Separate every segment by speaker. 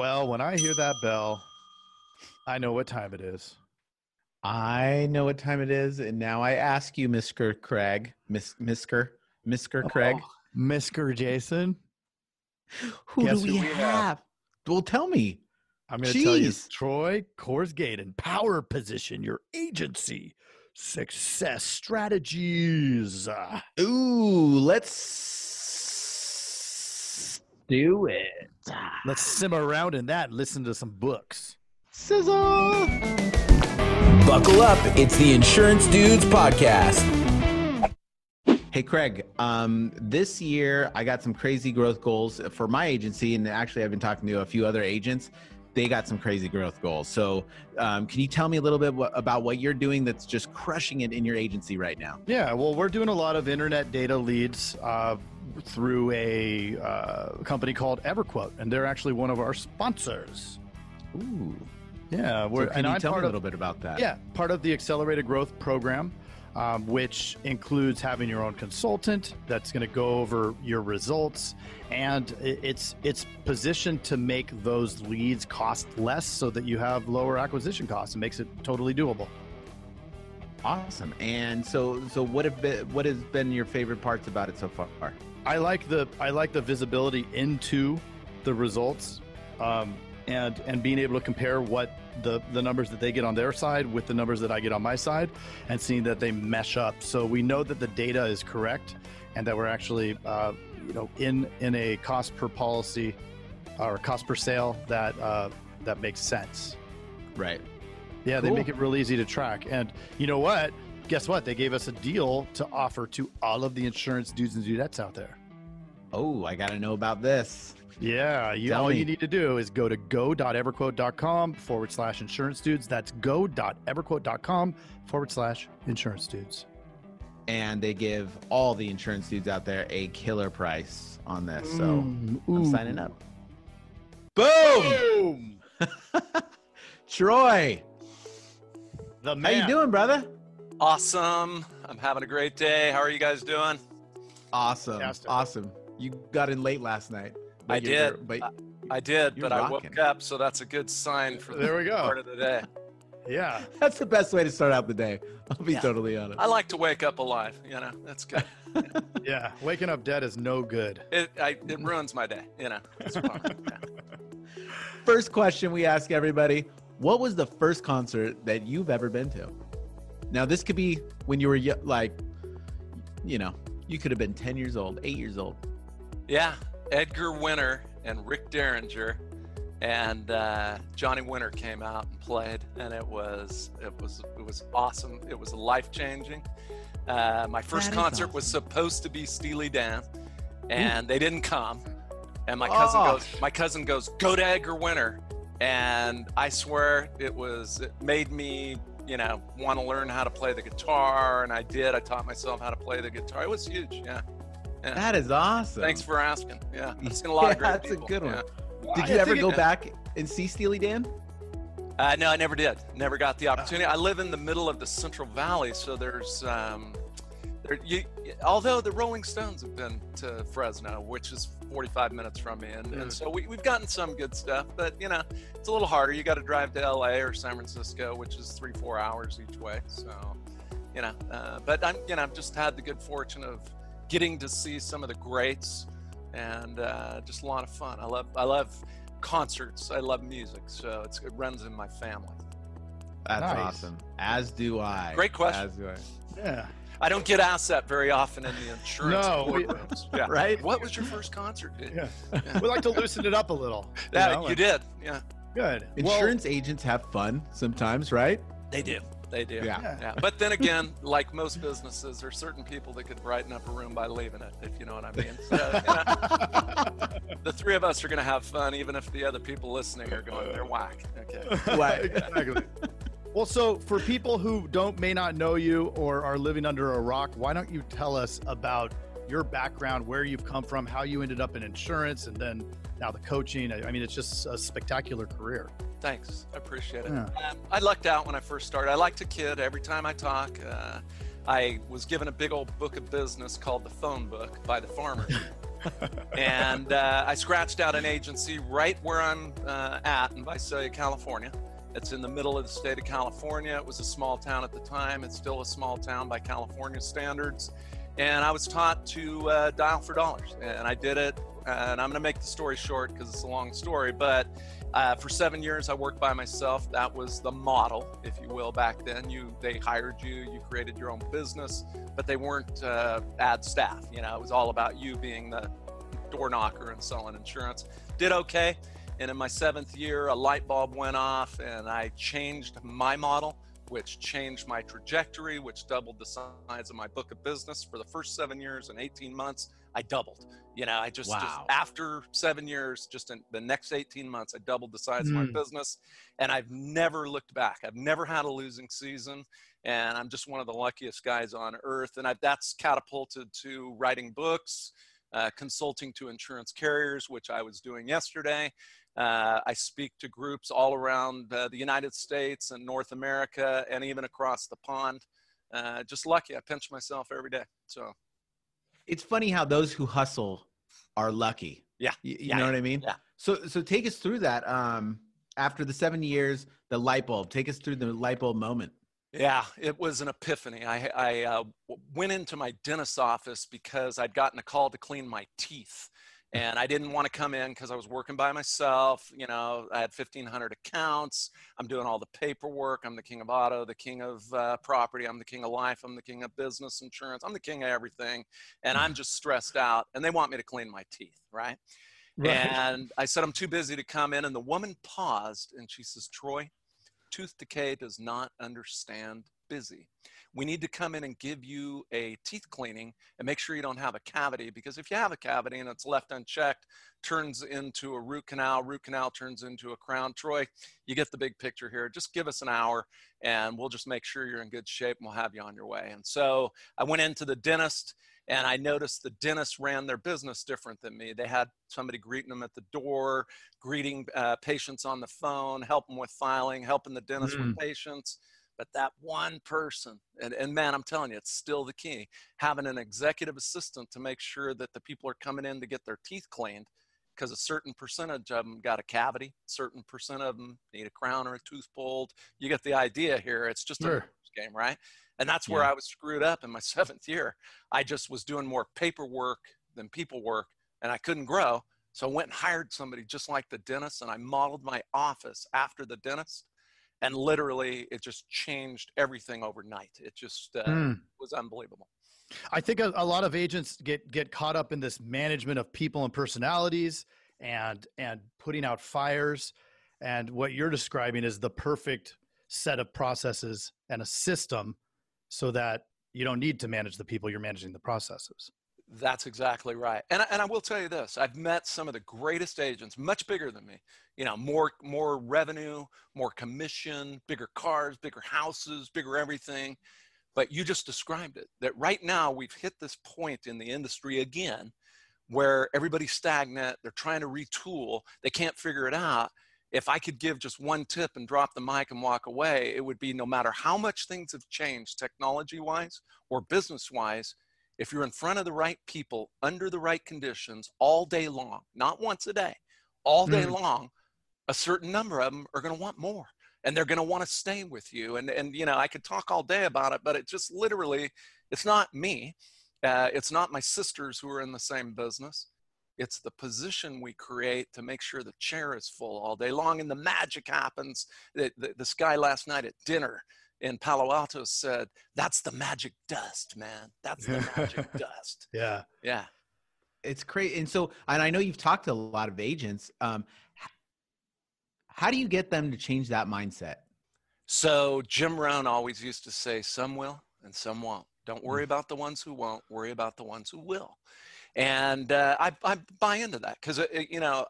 Speaker 1: Well, when I hear that bell, I know what time it is.
Speaker 2: I know what time it is, and now I ask you, Mr. Craig, Mr. Craig.
Speaker 1: Mr. Jason.
Speaker 2: Who do we have? Well, tell me.
Speaker 1: I'm going to tell you, Troy Korsgaden, power position, your agency, success strategies.
Speaker 2: Ooh, let's do it.
Speaker 1: Let's simmer around in that and listen to some books.
Speaker 2: Sizzle.
Speaker 3: Buckle up. It's the Insurance Dudes podcast.
Speaker 2: Hey, Craig, this year I got some crazy growth goals for my agency. And actually, I've been talking to a few other agents. They got some crazy growth goals. So can you tell me a little bit about what you're doing that's just crushing it in your agency right now?
Speaker 1: Yeah, well, we're doing a lot of internet data leads through a company called EverQuote, and they're actually one of our sponsors.
Speaker 2: Ooh.
Speaker 1: Yeah.
Speaker 2: Can you tell me a little bit about that?
Speaker 1: Yeah, part of the Accelerated Growth Program, which includes having your own consultant that's going to go over your results, and it's positioned to make those leads cost less so that you have lower acquisition costs. It makes it totally doable.
Speaker 2: Awesome. And so what has been your favorite parts about it so far?
Speaker 1: I like the visibility into the results, and being able to compare what the numbers that they get on their side with the numbers that I get on my side, and seeing that they mesh up. So we know that the data is correct, and that we're actually in a cost per policy or cost per sale that makes sense.
Speaker 2: Right.
Speaker 1: Yeah,
Speaker 2: cool.
Speaker 1: They make it real easy to track. And you know what? Guess what? They gave us a deal to offer to all of the insurance dudes and dudettes out there.
Speaker 2: Oh, I got to know about this.
Speaker 1: Yeah, all you need to do is go to go.everquote.com/insurance dudes. That's go.everquote.com/insurance dudes.
Speaker 2: And they give all the insurance dudes out there a killer price on this. So I'm signing up. Boom! Troy,
Speaker 1: the man.
Speaker 2: How you doing, brother?
Speaker 4: Awesome. I'm having a great day. How are you guys doing?
Speaker 2: Awesome.
Speaker 1: Fantastic.
Speaker 2: Awesome. You got in late last night.
Speaker 4: I did, but I woke up, so that's a good sign for the part of the day.
Speaker 1: Yeah.
Speaker 2: That's the best way to start out the day. I'll be totally honest.
Speaker 4: I like to wake up alive, that's good.
Speaker 1: Yeah, waking up dead is no good.
Speaker 4: It ruins my day, It's fun. Yeah.
Speaker 2: First question we ask everybody, what was the first concert that you've ever been to? Now, this could be when you were you could have been 10 years old, 8 years old.
Speaker 4: Yeah, Edgar Winter and Rick Derringer and Johnny Winter came out and played, and it was awesome. It was life-changing. My first concert was supposed to be Steely Dan, and they didn't come. And my cousin goes, go to Edgar Winter, and I swear it made me want to learn how to play the guitar, and I did. I taught myself how to play the guitar. It was huge. Yeah.
Speaker 2: That is awesome.
Speaker 4: Thanks for asking. Yeah, I've seen a lot of great people.
Speaker 2: That's a good one.
Speaker 4: Yeah.
Speaker 2: Did you ever go back and see Steely Dan?
Speaker 4: No, I never did. Never got the opportunity. I live in the middle of the Central Valley, so there's although the Rolling Stones have been to Fresno, which is 45 minutes from me, and so we've gotten some good stuff, but it's a little harder. You got to drive to LA or San Francisco, which is 3-4 hours each way. So but I've just had the good fortune of getting to see some of the greats, and just a lot of fun. I love concerts. I love music, so it runs in my family.
Speaker 2: That's
Speaker 1: nice.
Speaker 2: Awesome. As do I.
Speaker 4: Great question.
Speaker 2: As do I.
Speaker 1: Yeah.
Speaker 4: I don't get asked that very often in the insurance courtrooms. Yeah.
Speaker 2: Right?
Speaker 4: What was your first concert, dude?
Speaker 1: Yeah. We like to loosen it up a little.
Speaker 4: You did. Yeah.
Speaker 1: Good.
Speaker 2: Insurance agents have fun sometimes, right?
Speaker 4: They do.
Speaker 2: Yeah.
Speaker 4: But then again, like most businesses, there's certain people that could brighten up a room by leaving it, if you know what I mean. So, the three of us are going to have fun, even if the other people listening are going, they're whack. Okay.
Speaker 2: Whack.
Speaker 1: Exactly. Well, so for people who may not know you or are living under a rock, why don't you tell us about your background, where you've come from, how you ended up in insurance, and then now the coaching. I mean, it's just a spectacular career.
Speaker 4: Thanks. I appreciate it.
Speaker 1: Yeah.
Speaker 4: I lucked out when I first started. I like to kid every time I talk. I was given a big old book of business called The Phone Book by the farmer. And I scratched out an agency right where I'm at in Visalia, California. It's in the middle of the state of California. It was a small town at the time. It's still a small town by California standards. And I was taught to dial for dollars. And I did it. And I'm going to make the story short because it's a long story. But for 7 years, I worked by myself. That was the model, if you will, back then. They hired you. You created your own business. But they weren't ad staff. You know, it was all about you being the door knocker and selling insurance. Did okay. And in my 7th year, a light bulb went off and I changed my model, which changed my trajectory, which doubled the size of my book of business. For the first 7 years and 18 months, I doubled. You know, I just after 7 years, just in the next 18 months, I doubled the size of my business. And I've never looked back. I've never had a losing season. And I'm just one of the luckiest guys on earth. And that's catapulted to writing books, consulting to insurance carriers, which I was doing yesterday. I speak to groups all around the United States and North America and even across the pond. Just lucky. I pinch myself every day. So
Speaker 2: it's funny how those who hustle are lucky.
Speaker 4: Yeah.
Speaker 2: You know what I mean?
Speaker 4: Yeah.
Speaker 2: So take us through that. After the 7 years, the light bulb, take us through the light bulb moment.
Speaker 4: Yeah, it was an epiphany. I went into my dentist's office because I'd gotten a call to clean my teeth. And I didn't want to come in because I was working by myself. You know, I had 1,500 accounts. I'm doing all the paperwork. I'm the king of auto, the king of property. I'm the king of life. I'm the king of business insurance. I'm the king of everything. And I'm just stressed out. And they want me to clean my teeth, right? And I said, I'm too busy to come in. And the woman paused and she says, Troy, tooth decay does not understand busy. We need to come in and give you a teeth cleaning and make sure you don't have a cavity, because if you have a cavity and it's left unchecked, turns into a root canal turns into a crown. Troy, you get the big picture here. Just give us an hour and we'll just make sure you're in good shape and we'll have you on your way. And so I went into the dentist and I noticed the dentist ran their business different than me. They had somebody greeting them at the door, greeting patients on the phone, helping with filing, helping the dentist with patients. But that one person, and man, I'm telling you, it's still the key, having an executive assistant to make sure that the people are coming in to get their teeth cleaned, because a certain percentage of them got a cavity, a certain percent of them need a crown or a tooth pulled. You get the idea here. It's just a game, right? And that's where I was screwed up in my 7th year. I just was doing more paperwork than people work, and I couldn't grow. So I went and hired somebody just like the dentist, and I modeled my office after the dentist. And literally, it just changed everything overnight. It just was unbelievable.
Speaker 1: I think a lot of agents get caught up in this management of people and personalities and putting out fires. And what you're describing is the perfect set of processes and a system so that you don't need to manage the people, you're managing the processes.
Speaker 4: That's exactly right. And I will tell you this, I've met some of the greatest agents, much bigger than me, you know, more revenue, more commission, bigger cars, bigger houses, bigger everything. But you just described it, that right now we've hit this point in the industry again, where everybody's stagnant. They're trying to retool. They can't figure it out. If I could give just one tip and drop the mic and walk away, it would be no matter how much things have changed technology-wise or business-wise, if you're in front of the right people, under the right conditions, all day long, not once a day, all day long, a certain number of them are going to want more. And they're going to want to stay with you. And you know, I could talk all day about it, but it just literally, it's not me. It's not my sisters who are in the same business. It's the position we create to make sure the chair is full all day long. And the magic happens. This guy last night at dinner in Palo Alto said, that's the magic dust, man. That's the magic dust.
Speaker 1: Yeah.
Speaker 4: Yeah.
Speaker 2: It's crazy. And so, and I know you've talked to a lot of agents. How do you get them to change that mindset?
Speaker 4: So Jim Rohn always used to say, some will and some won't. Don't worry about the ones who won't, worry about the ones who will. And I buy into that because, you know,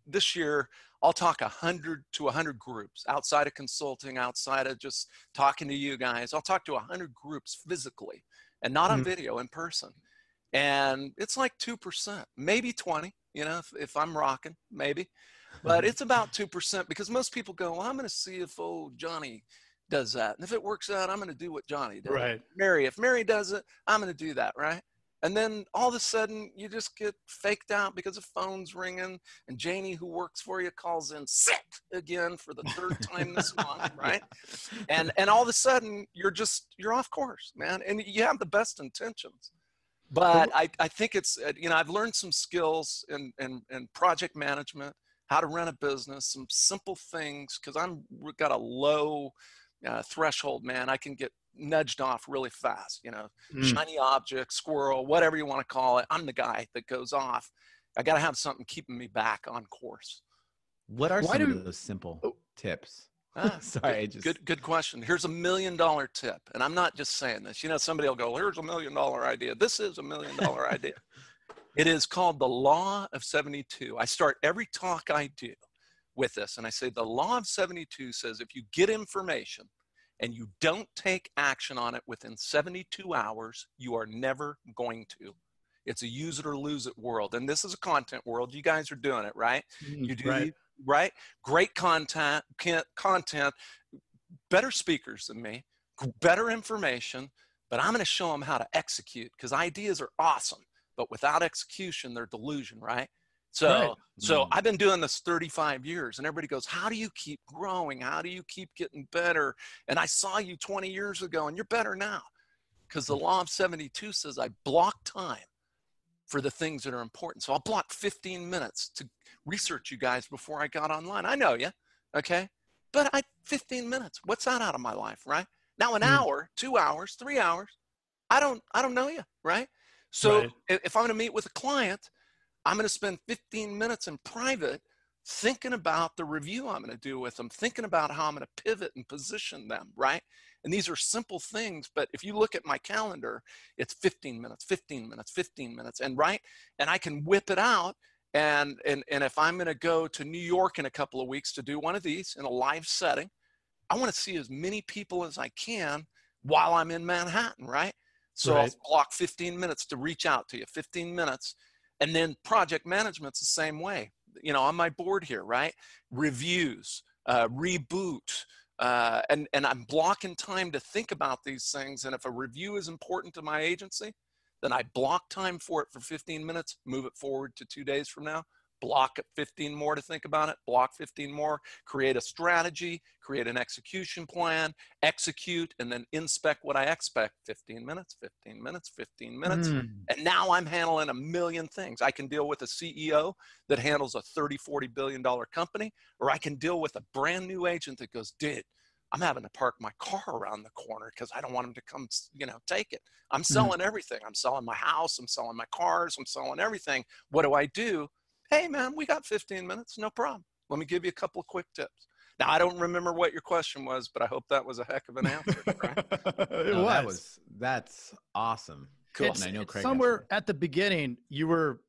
Speaker 4: this year I'll talk 100 to 100 groups outside of consulting, outside of just talking to you guys. I'll talk to 100 groups physically and not on video, in person. And it's like 2%, maybe 20, you know, if I'm rocking, maybe. But it's about 2% because most people go, well, I'm going to see if old Johnny does that. And if it works out, I'm going to do what Johnny does.
Speaker 1: Right.
Speaker 4: Mary, if Mary does it, I'm going to do that, right? And then all of a sudden you just get faked out because the phone's ringing and Janie, who works for you, calls in sick again for the third time this month, right? And all of a sudden you're off course, man. And you have the best intentions. But I think it's, I've learned some skills in project management, how to run a business, some simple things, because I've got a low threshold, man. I can get nudged off really fast, shiny object, squirrel, whatever you want to call it. I'm the guy that goes off. I got to have something keeping me back on course.
Speaker 2: What are some of those simple tips? Sorry,
Speaker 4: good question. Here's $1 million tip. And I'm not just saying this, somebody will go, here's $1 million idea. This is $1 million idea. It is called the Law of 72. I start every talk I do with this. And I say, the Law of 72 says, if you get information and you don't take action on it within 72 hours, you are never going to. It's a use it or lose it world. And this is a content world. You guys are doing it, right? You do, right? Great content, better speakers than me, better information, but I'm going to show them how to execute, because ideas are awesome, but without execution, they're delusion, right? So I've been doing this 35 years, and everybody goes, how do you keep growing? How do you keep getting better? And I saw you 20 years ago, and you're better now, because the Law of 72 says I block time for the things that are important. So I'll block 15 minutes to research you guys before I got online. I know you, okay? But 15 minutes, what's that out of my life, right? Now an hour, 2 hours, 3 hours, I don't know you, right? So if I'm going to meet with a client, I'm going to spend 15 minutes in private thinking about the review I'm going to do with them, thinking about how I'm going to pivot and position them, right? And these are simple things, but if you look at my calendar, it's 15 minutes, 15 minutes, 15 minutes, and I can whip it out. And if I'm going to go to New York in a couple of weeks to do one of these in a live setting, I want to see as many people as I can while I'm in Manhattan, right? So I'll block 15 minutes to reach out to you, 15 minutes. And then project management's the same way. On my board here, right? Reviews, reboot, and I'm blocking time to think about these things. And if a review is important to my agency, then I block time for it for 15 minutes, move it forward to 2 days from now, block 15 more to think about it, block 15 more, create a strategy, create an execution plan, execute, and then inspect what I expect. 15 minutes, 15 minutes, 15 minutes. And now I'm handling a million things. I can deal with a CEO that handles a $30, $40 billion company, or I can deal with a brand new agent that goes, dude, I'm having to park my car around the corner because I don't want him to come, take it. I'm selling everything. I'm selling my house. I'm selling my cars. I'm selling everything. What do? Hey, man, we got 15 minutes. No problem. Let me give you a couple of quick tips. Now, I don't remember what your question was, but I hope that was a heck of an answer. Right?
Speaker 2: That's awesome.
Speaker 1: Cool. And I know Craig somewhere at the beginning, you were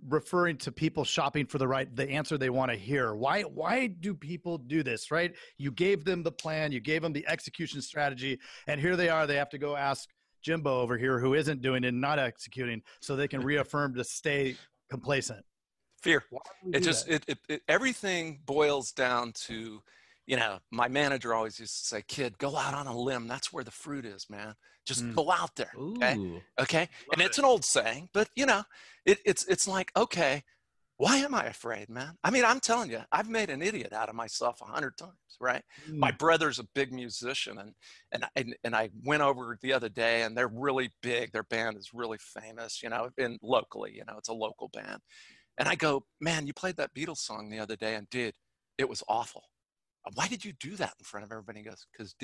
Speaker 1: referring to people shopping for the answer they want to hear. Why do people do this, right? You gave them the plan, you gave them the execution strategy, and here they are. They have to go ask Jimbo over here, who isn't doing it and not executing, so they can reaffirm to stay complacent.
Speaker 4: Fear. Everything boils down to, my manager always used to say, kid, go out on a limb. That's where the fruit is, man. Just go out there. Okay. And it's an old saying, but it's like, okay, why am I afraid, man? I mean, I'm telling you, I've made an idiot out of myself 100 times, right? My brother's a big musician, and I went over the other day, and they're really big. Their band is really famous, locally, it's a local band. And I go, man, you played that Beatles song the other day, and it was awful. Why did you do that in front of everybody? He goes, because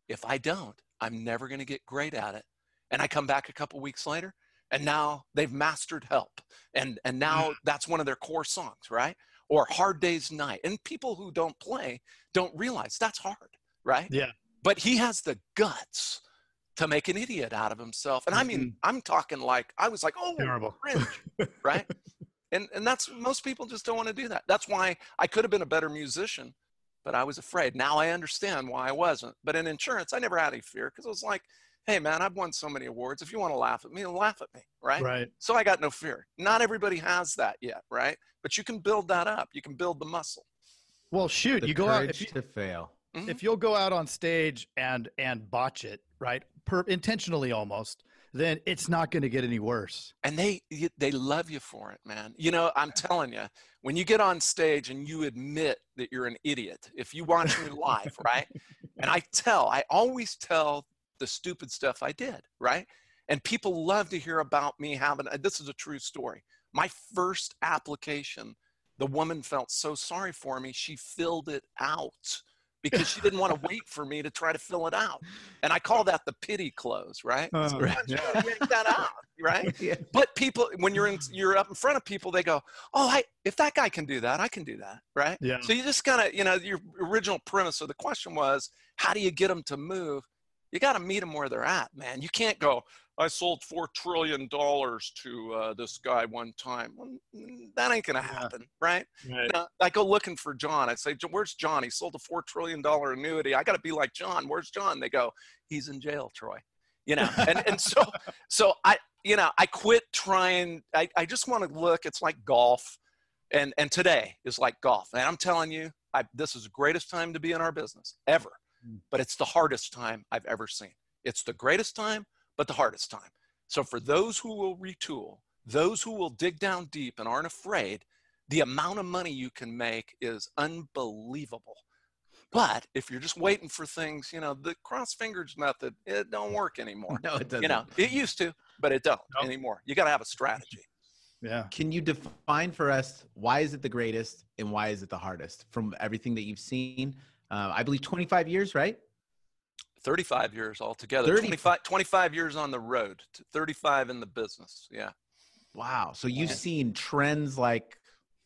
Speaker 4: if I don't, I'm never going to get great at it. And I come back a couple weeks later, and now they've mastered Help. And now that's one of their core songs, right? Or Hard Day's Night. And people who don't play don't realize that's hard, right? Yeah. But he has the guts to make an idiot out of himself. And I mean, I'm talking like, I was like, oh, terrible, cringe, right? And that's, most people just don't want to do that. That's why I could have been a better musician, but I was afraid. Now I understand why I wasn't. But in insurance, I never had any fear, because it was like, hey, man, I've won so many awards. If you want to laugh at me, laugh at me, right? Right. So I got no fear. Not everybody has that yet, right? But you can build that up. You can build the muscle.
Speaker 1: Well, shoot,
Speaker 2: the
Speaker 1: you go out
Speaker 2: to fail.
Speaker 1: If you'll go out on stage and botch it, right? Intentionally almost. then it's not going to get any worse.
Speaker 4: And they love you for it, man. You know, I'm telling you, when you get on stage and you admit that you're an idiot, if you watch me live, right? And I always tell the stupid stuff I did, right? And people love to hear about me having, this is a true story. My first application, the woman felt so sorry for me, she filled it out because she didn't want to wait for me to try to fill it out. And I call that the pity close, right?
Speaker 1: Right.
Speaker 4: Yeah. Yank that out, right?
Speaker 2: Yeah.
Speaker 4: But people, when you're up in front of people, they go, oh, if that guy can do that, I can do that, right?
Speaker 1: Yeah.
Speaker 4: So you just gotta, your original premise of the question was, how do you get them to move? You got to meet them where they're at, man. You can't go, I sold $4 trillion to this guy one time. Well, that ain't going to happen, right? I go looking for John. I say, where's John? He sold a $4 trillion annuity. I got to be like John. Where's John? They go, he's in jail, Troy. And so I quit trying. I just want to look. It's like golf. And today is like golf. And I'm telling you, this is the greatest time to be in our business ever. But it's the hardest time I've ever seen. It's the greatest time, but the hardest time. So for those who will retool, those who will dig down deep and aren't afraid, the amount of money you can make is unbelievable. But if you're just waiting for things, the cross fingers method, it don't work anymore.
Speaker 2: No, it doesn't.
Speaker 4: It used to, but it don't anymore. You got to have a strategy.
Speaker 1: Yeah.
Speaker 2: Can you define for us, why is it the greatest and why is it the hardest from everything that you've seen? I believe 25 years, right?
Speaker 4: 35 years altogether. 25 years on the road, 35 in the business. Yeah.
Speaker 2: Wow. So you've seen trends, like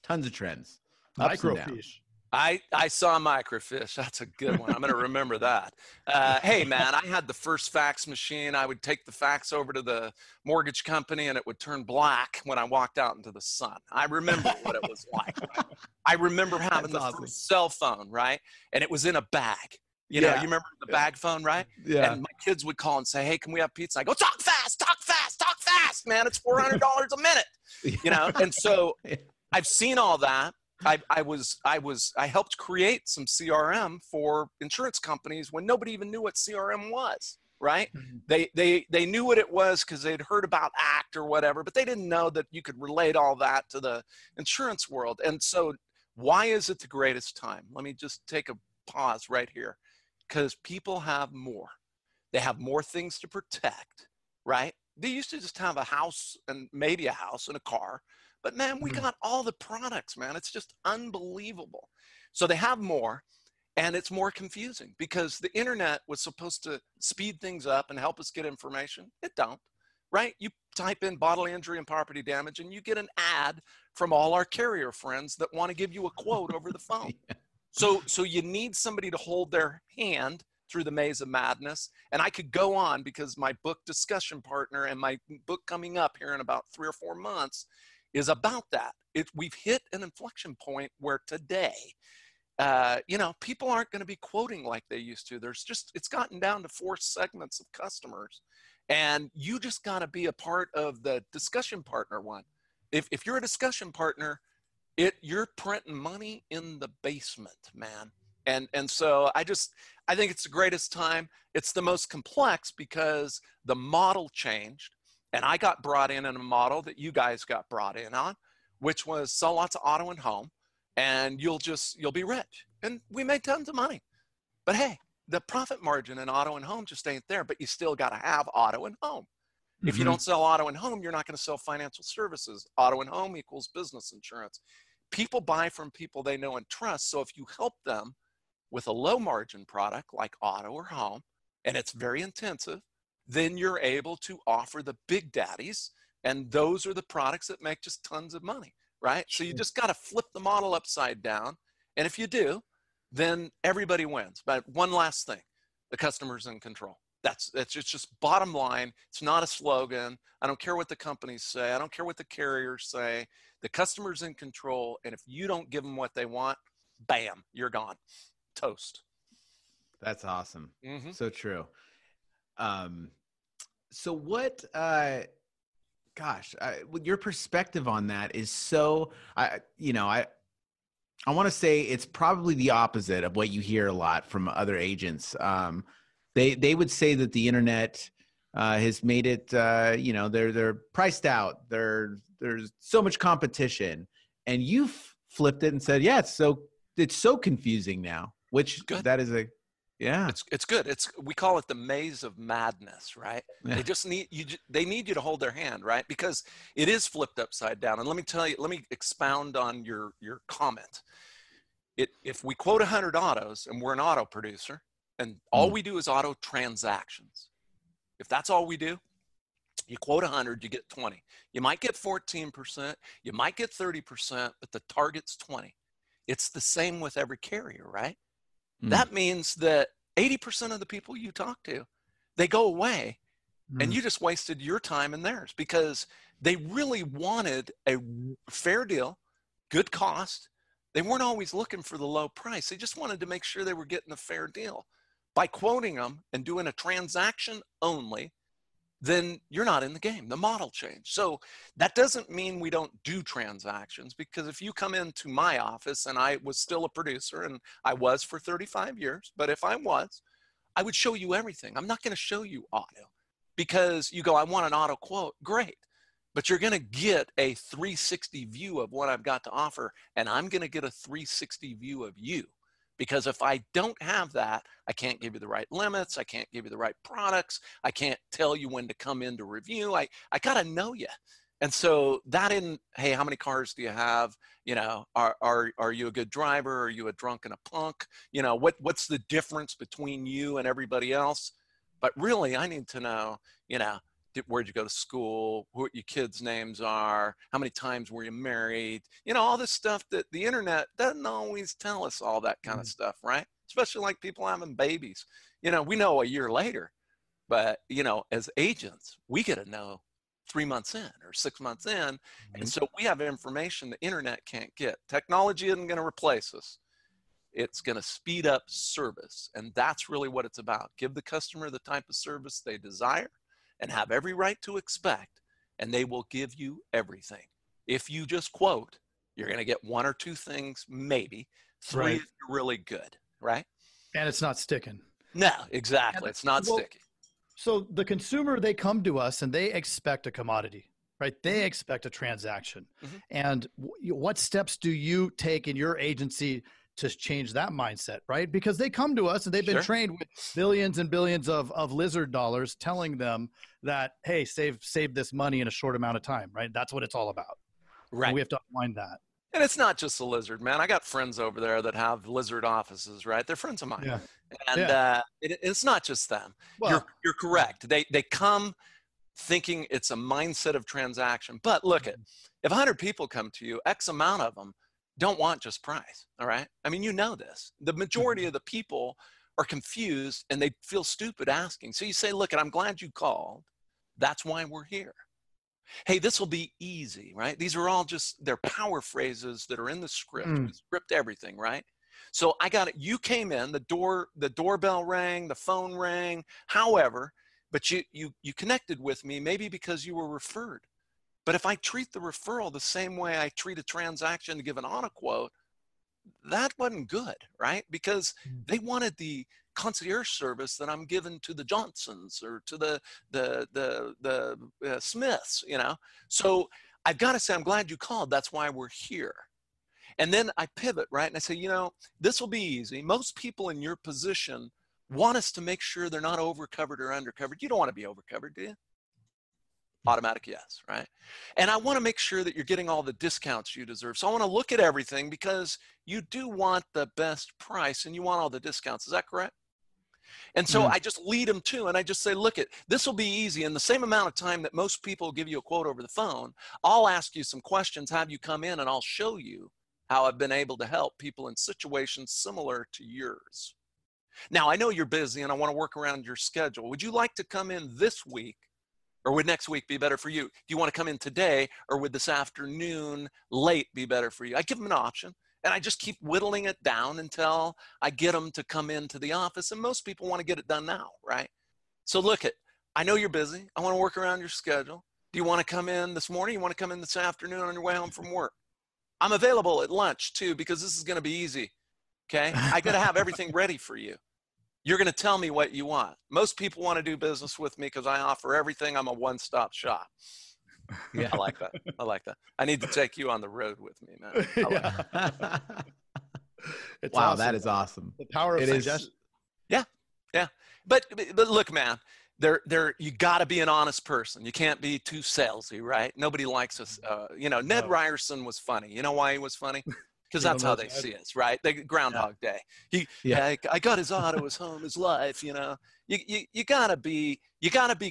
Speaker 2: tons of trends.
Speaker 1: Microfiche.
Speaker 4: I saw microfiche. That's a good one. I'm going to remember that. Hey, man, I had the first fax machine. I would take the fax over to the mortgage company and it would turn black when I walked out into the sun. I remember what it was like. I remember having the first cell phone, right? And it was in a bag. You remember the bag phone, right?
Speaker 2: Yeah.
Speaker 4: And my kids would call and say, hey, can we have pizza? I go, talk fast, man. It's $400 a minute, And so I've seen all that. I helped create some CRM for insurance companies when nobody even knew what CRM was, right? Mm-hmm. They knew what it was because they'd heard about ACT or whatever, but they didn't know that you could relate all that to the insurance world. And so why is it the greatest time? Let me just take a pause right here, because people have more. They have more things to protect, right? They used to just have a house and maybe a house and a car. But man, we got all the products, man. It's just unbelievable. So they have more, and it's more confusing because the internet was supposed to speed things up and help us get information. It don't, right? You type in bodily injury and property damage, and you get an ad from all our carrier friends that want to give you a quote over the phone. So you need somebody to hold their hand through the maze of madness. And I could go on because my book discussion partner and my book coming up here in about 3 or 4 months is about that. We've hit an inflection point where today, people aren't going to be quoting like they used to. It's gotten down to 4 segments of customers, and you just got to be a part of the discussion partner one. If you're a discussion partner, you're printing money in the basement, man. And so I think it's the greatest time. It's the most complex because the model changed. And I got brought in a model that you guys got brought in on, which was sell lots of auto and home, and you'll be rich. And we made tons of money. But hey, the profit margin in auto and home just ain't there, but you still got to have auto and home. Mm-hmm. If you don't sell auto and home, you're not going to sell financial services. Auto and home equals business insurance. People buy from people they know and trust. So if you help them with a low margin product like auto or home, and it's very intensive, then you're able to offer the big daddies, and those are the products that make just tons of money, right? So you just got to flip the model upside down, and if you do, then everybody wins. But one last thing, the customer's in control. It's just bottom line. It's not a slogan. I don't care what the companies say. I don't care what the carriers say. The customer's in control, and if you don't give them what they want, bam, you're gone. Toast.
Speaker 2: That's awesome.
Speaker 4: Mm-hmm.
Speaker 2: So true. So what, your perspective on that is so, I want to say it's probably the opposite of what you hear a lot from other agents. They would say that the internet has made it, they're priced out. There's so much competition, and you've flipped it and said, yeah, it's so confusing now, which
Speaker 4: Good.
Speaker 2: that is yeah.
Speaker 4: It's good. We call it the maze of madness, right?
Speaker 2: Yeah.
Speaker 4: They just need you. They need you to hold their hand, right? Because it is flipped upside down. And let me tell you. Let me expound on your comment. If we quote 100 autos, and we're an auto producer, and all we do is auto transactions. If that's all we do, you quote 100, you get 20. You might get 14%, you might get 30%, but the target's 20. It's the same with every carrier, right? That means that 80% of the people you talk to, they go away, and you just wasted your time and theirs, because they really wanted a fair deal, good cost. They weren't always looking for the low price. They just wanted to make sure they were getting a fair deal. By quoting them and doing a transaction only, then you're not in the game. The model changed. So that doesn't mean we don't do transactions, because if you come into my office, and I was still a producer, and I was for 35 years, but if I would show you everything. I'm not going to show you auto, because you go, I want an auto quote. Great. But you're going to get a 360 view of what I've got to offer, and I'm going to get a 360 view of you. Because if I don't have that, I can't give you the right limits. I can't give you the right products. I can't tell you when to come in to review. I got to know you. And so hey, how many cars do you have? Are you a good driver? Are you a drunk and a punk? What's the difference between you and everybody else? But really, I need to know, where'd you go to school, what your kids' names are, how many times were you married, all this stuff that the internet doesn't always tell us, all that kind of stuff, right? Especially like people having babies. We know a year later, but, as agents, we get to know 3 months in or 6 months in. And so we have information the internet can't get. Technology isn't going to replace us. It's going to speed up service. And that's really what it's about. Give the customer the type of service they desire and have every right to expect, and they will give you everything. If you just quote, you're going to get one or two things, maybe three if you're really good, right?
Speaker 1: And it's not sticking.
Speaker 4: No, exactly. It's not sticky.
Speaker 1: So the consumer, they come to us and they expect a commodity, right? They expect a transaction. And what steps do you take in your agency to change that mindset, right? Because they come to us and they've been trained with billions and billions of lizard dollars telling them that, hey, save this money in a short amount of time, right? That's what it's all about. Right. And we have to unwind that.
Speaker 4: And it's not just the lizard, man. I got friends over there that have lizard offices, right? They're friends of mine. Yeah. And it's not just them. Well, you're correct. They come thinking it's a mindset of transaction. But look, if 100 people come to you, X amount of them don't want just price, all right? I mean, this. The majority of the people are confused and they feel stupid asking. So you say, look, I'm glad you called. That's why we're here. Hey, this will be easy, right? These are all they're power phrases that are in the script. We script everything, right? So I got it. You came in, the doorbell rang, the phone rang, however, but you connected with me maybe because you were referred. But if I treat the referral the same way I treat a transaction to give an auto quote, that wasn't good, right? Because they wanted the concierge service that I'm giving to the Johnsons or to the Smiths, So I've got to say, I'm glad you called. That's why we're here. And then I pivot, right? And I say, this will be easy. Most people in your position want us to make sure they're not overcovered or undercovered. You don't want to be overcovered, do you? Automatic yes, right? And I want to make sure that you're getting all the discounts you deserve. So I want to look at everything because you do want the best price and you want all the discounts. Is that correct? And so I just lead them to, and I just say, look, this will be easy. In the same amount of time that most people give you a quote over the phone, I'll ask you some questions, have you come in, and I'll show you how I've been able to help people in situations similar to yours. Now, I know you're busy and I want to work around your schedule. Would you like to come in this week? Or would next week be better for you? Do you want to come in today, or would this afternoon late be better for you? I give them an option, and I just keep whittling it down until I get them to come into the office. And most people want to get it done now, right? So look, I know you're busy. I want to work around your schedule. Do you want to come in this morning? You want to come in this afternoon on your way home from work? I'm available at lunch too, because this is going to be easy. Okay. I got to have everything ready for you. you're going to tell me what you want. Most people want to do business with me because I offer everything. I'm a one-stop shop.
Speaker 2: Yeah.
Speaker 4: I like that. I like that. I need to take you on the road with me, man. I like that.
Speaker 1: It's
Speaker 2: Wow,
Speaker 1: awesome.
Speaker 2: that is awesome.
Speaker 1: The power of
Speaker 2: It is.
Speaker 1: suggestion.
Speaker 4: Yeah. Yeah. But look, man, you got to be an honest person. You can't be too salesy, right? Nobody likes us. Ned Ryerson was funny. You know why he was funny? Because that's how they see us, right? Groundhog Day. I got his auto, his home, his life. You gotta be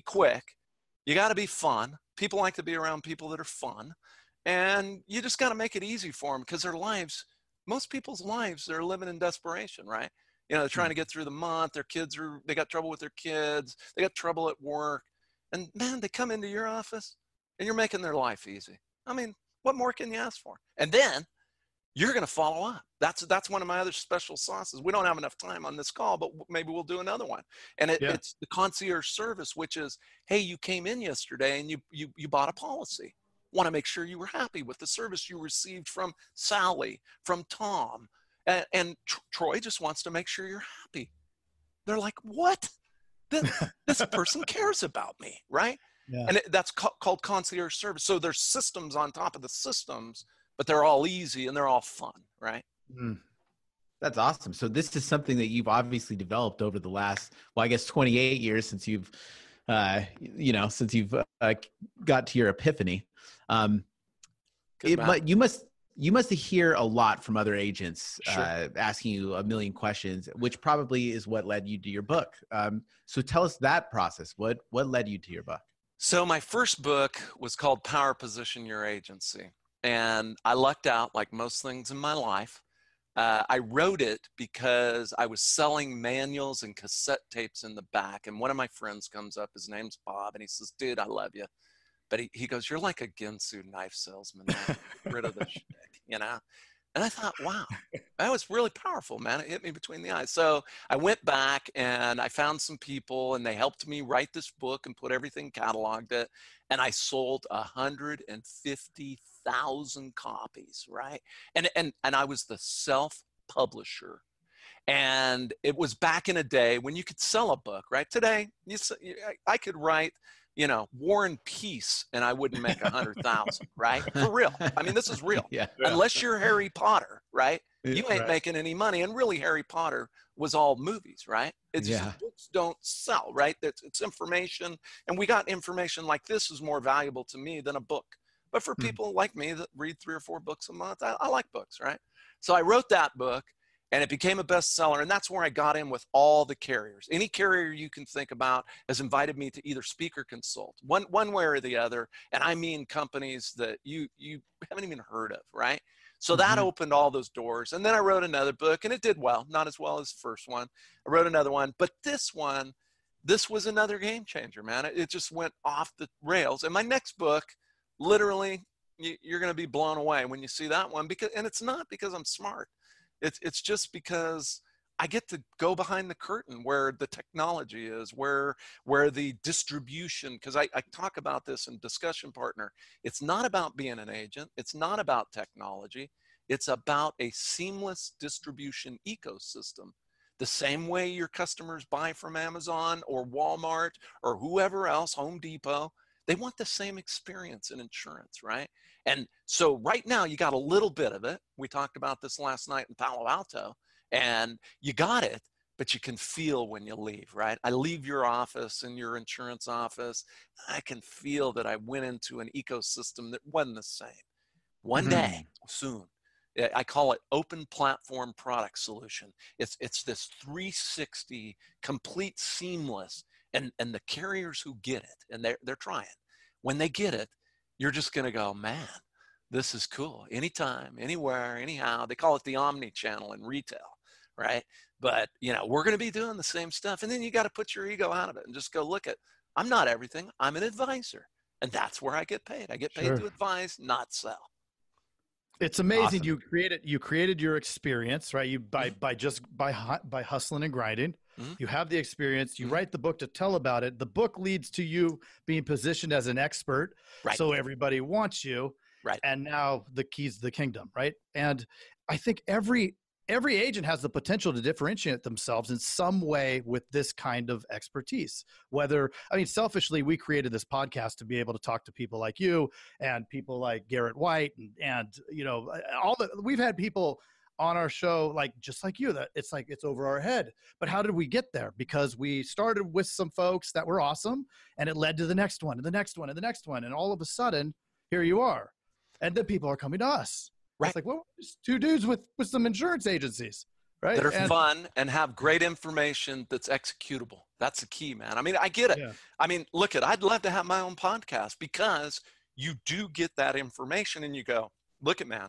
Speaker 4: quick. You gotta be fun. People like to be around people that are fun, and you just gotta make it easy for them because their lives, most people's lives, they're living in desperation, right? They're trying to get through the month. They got trouble with their kids. They got trouble at work, and man, they come into your office, and you're making their life easy. I mean, what more can you ask for? And then you're going to follow up. That's one of my other special sauces. We don't have enough time on this call, but maybe we'll do another one. And it's the concierge service, which is, hey, you came in yesterday and you bought a policy. Want to make sure you were happy with the service you received from Sally, from Tom, and Troy just wants to make sure you're happy. They're like, what? This person cares about me, right? Yeah. And that's called concierge service. So there's systems on top of the systems, but they're all easy and they're all fun, right?
Speaker 2: That's awesome. So this is something that you've obviously developed over the last, 28 years since you've, got to your epiphany. But you must hear a lot from other agents asking you a million questions, which probably is what led you to your book. So tell us that process. What led you to your book?
Speaker 4: So my first book was called Power Position Your Agency. And I lucked out like most things in my life. I wrote it because I was selling manuals and cassette tapes in the back. And one of my friends comes up, his name's Bob, and he says, dude, I love you. But he goes, you're like a Ginsu knife salesman. Get rid of this shit, And I thought, wow, that was really powerful, man. It hit me between the eyes. So I went back and I found some people and they helped me write this book and put everything, cataloged it. And I sold 150,000 copies, right? And I was the self-publisher. And it was back in a day when you could sell a book, right? Today, I could write, War and Peace, and I wouldn't make 100,000, right? For real. I mean, this is real. Yeah. Unless you're Harry Potter, right? You ain't making any money. And really, Harry Potter was all movies, right? It's just books don't sell, right? It's information. And we got information like this is more valuable to me than a book. But for people like me that read 3 or 4 books a month, I like books, right? So I wrote that book. And it became a bestseller, and that's where I got in with all the carriers. Any carrier you can think about has invited me to either speak or consult, one way or the other, and I mean companies that you haven't even heard of, right? So that opened all those doors, and then I wrote another book, and it did well, not as well as the first one. I wrote another one, but this was another game changer, man. It just went off the rails, and my next book, literally, you're going to be blown away when you see that one, and it's not because I'm smart. It's just because I get to go behind the curtain where the technology is, where the distribution, because I talk about this in Discussion Partner. It's not about being an agent. It's not about technology. It's about a seamless distribution ecosystem. The same way your customers buy from Amazon or Walmart or whoever else, Home Depot, they want the same experience in insurance, right? And so right now you got a little bit of it. We talked about this last night in Palo Alto, and you got it, but you can feel when you leave, right? I leave your office and your insurance office. I can feel that I went into an ecosystem that wasn't the same. One day, soon, I call it open platform product solution. It's this 360, complete, seamless, and the carriers who get it, and they're trying. When they get it, you're just going to go, man, this is cool. Anytime, anywhere, anyhow. They call it the omni-channel in retail, right? But, we're going to be doing the same stuff. And then you got to put your ego out of it and just go, look at, I'm not everything. I'm an advisor. And that's where I get paid. I get paid to advise, not sell.
Speaker 1: It's amazing. Awesome. You created your experience, right? You by hustling and grinding. You have the experience. You write the book to tell about it. The book leads to you being positioned as an expert. Right. So everybody wants you. Right. And now the keys to the kingdom, right? And I think every every agent has the potential to differentiate themselves in some way with this kind of expertise. Selfishly, we created this podcast to be able to talk to people like you and people like Garrett White and we've had people on our show, just like you, that it's over our head. But how did we get there? Because we started with some folks that were awesome, and it led to the next one and the next one and the next one. And all of a sudden, here you are. And then people are coming to us.
Speaker 4: Right.
Speaker 1: It's it's two dudes with some insurance agencies, right?
Speaker 4: That are fun and have great information that's executable. That's the key, man. I mean, I get it.
Speaker 1: Yeah.
Speaker 4: I mean, I'd love to have my own podcast because you do get that information and you go, look at, man,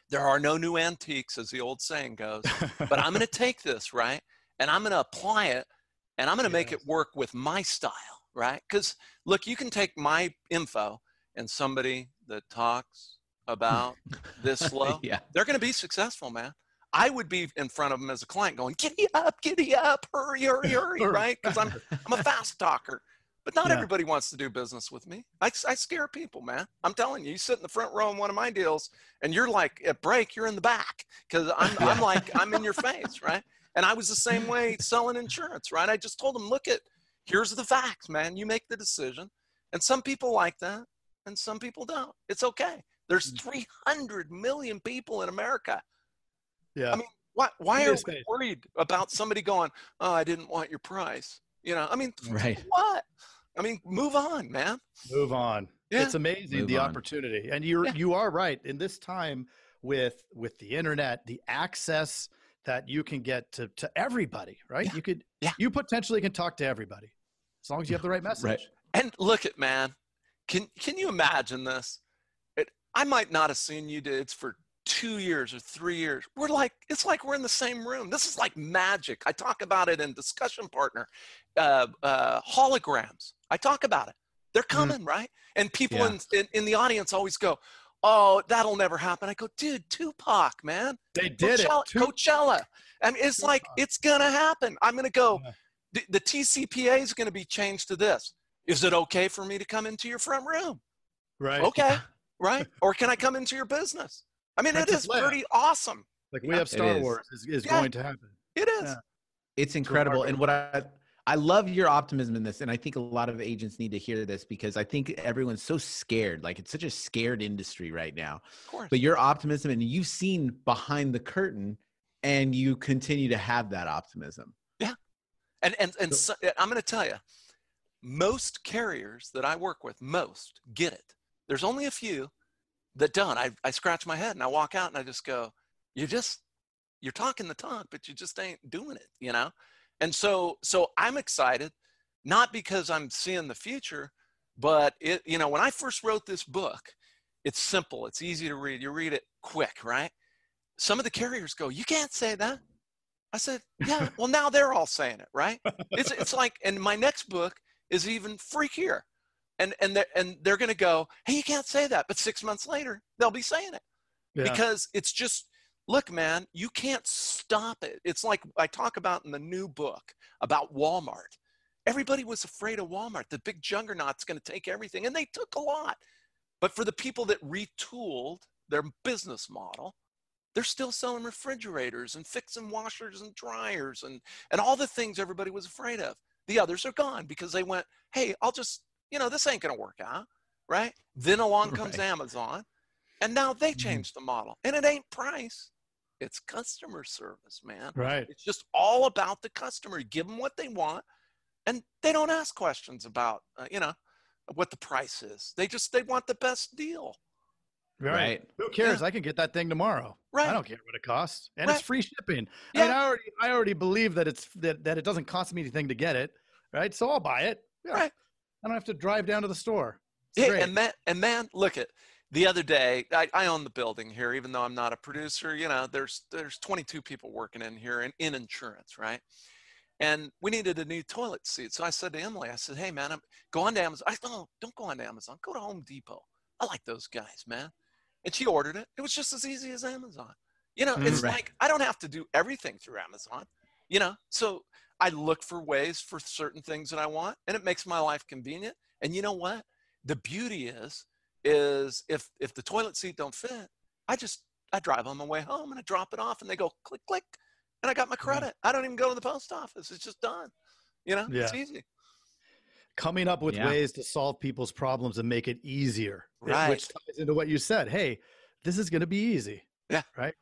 Speaker 4: there are no new antiques, as the old saying goes, but I'm going to take this, right? And I'm going to apply it and I'm going to make it work with my style, right? Because look, you can take my info and somebody that talks about this slow, they're going to be successful, man. I would be in front of them as a client going, giddy up, hurry, right? Because I'm a fast talker. But not everybody wants to do business with me. I scare people, man. I'm telling you, you sit in the front row in one of my deals and you're like, at break, you're in the back because I'm in your face, right? And I was the same way selling insurance, right? I just told them, here's the facts, man. You make the decision. And some people like that and some people don't. It's okay. There's 300 million people in America.
Speaker 1: Yeah.
Speaker 4: I mean, why are we worried about somebody going, oh, I didn't want your price? Right. What? I mean, move on, man.
Speaker 1: Move on. Yeah. It's amazing, the opportunity. And you are right. In this time with the internet, the access that you can get to everybody, right? Yeah. You potentially can talk to everybody as long as you have the right message.
Speaker 4: Right. And look at, man, can you imagine this? I might not have seen you dudes for 2 years or 3 years. It's like we're in the same room. This is like magic. I talk about it in Discussion Partner, holograms. I talk about it. They're coming, right? And people in the audience always go, oh, that'll never happen. I go, dude, Tupac, man.
Speaker 1: They did
Speaker 4: Coachella. I mean, it's like, it's going to happen. I'm going to go, the TCPA is going to be changed to this. Is it okay for me to come into your front room?
Speaker 1: Right.
Speaker 4: Okay. Right. Or can I come into your business? I mean, it is pretty awesome.
Speaker 1: Like we have Star Wars is going to happen.
Speaker 4: It is.
Speaker 1: Yeah.
Speaker 2: It's incredible. And what I love your optimism in this. And I think a lot of agents need to hear this because I think everyone's so scared. Like it's such a scared industry right now.
Speaker 4: Of course.
Speaker 2: But your optimism, and you've seen behind the curtain and you continue to have that optimism.
Speaker 4: Yeah. And so, I'm going to tell you, most carriers that I work with, get it. There's only a few that don't. I scratch my head and I walk out and I just go, you're talking the talk, but you just ain't doing it, you know? And so I'm excited, not because I'm seeing the future, but when I first wrote this book, it's simple. It's easy to read. You read it quick, right? Some of the carriers go, you can't say that. I said, yeah, well, now they're all saying it, right? It's like, and my next book is even freakier. And they're going to go, hey, you can't say that. But 6 months later, they'll be saying it because it's just, look, man, you can't stop it. It's like I talk about in the new book about Walmart. Everybody was afraid of Walmart. The big juggernaut's going to take everything. And they took a lot. But for the people that retooled their business model, they're still selling refrigerators and fixing washers and dryers and all the things everybody was afraid of. The others are gone because they went, hey, I'll just, this ain't going to work out, right? Then along comes Amazon, and now they changed the model. And it ain't price. It's customer service, man.
Speaker 1: Right.
Speaker 4: It's just all about the customer. You give them what they want, and they don't ask questions about, what the price is. They want the best deal.
Speaker 1: Right. Who cares? I can get that thing tomorrow.
Speaker 4: Right.
Speaker 1: I don't care what it costs. And it's free shipping. I mean, I already believe that that it doesn't cost me anything to get it. Right. So I'll buy it. Yeah. Right. I don't have to drive down to the store.
Speaker 4: Hey, and man, look at the other day, I own the building here, even though I'm not a producer. There's 22 people working in here in insurance, right? And we needed a new toilet seat. So I said to Emily, hey, man, go on to Amazon. Don't go on to Amazon. Go to Home Depot. I like those guys, man. And she ordered it. It was just as easy as Amazon. It's like I don't have to do everything through Amazon, So I look for ways for certain things that I want, and it makes my life convenient. And you know what? The beauty is if the toilet seat don't fit, I just I drive on my way home and I drop it off and they go click, click, and I got my credit. I don't even go to the post office. It's just done. You know,
Speaker 1: Yeah.
Speaker 4: it's easy.
Speaker 1: Coming up with ways to solve people's problems and make it easier,
Speaker 4: Right.
Speaker 1: which ties into what you said. Hey, this is going to be easy.
Speaker 4: Yeah.
Speaker 1: Right.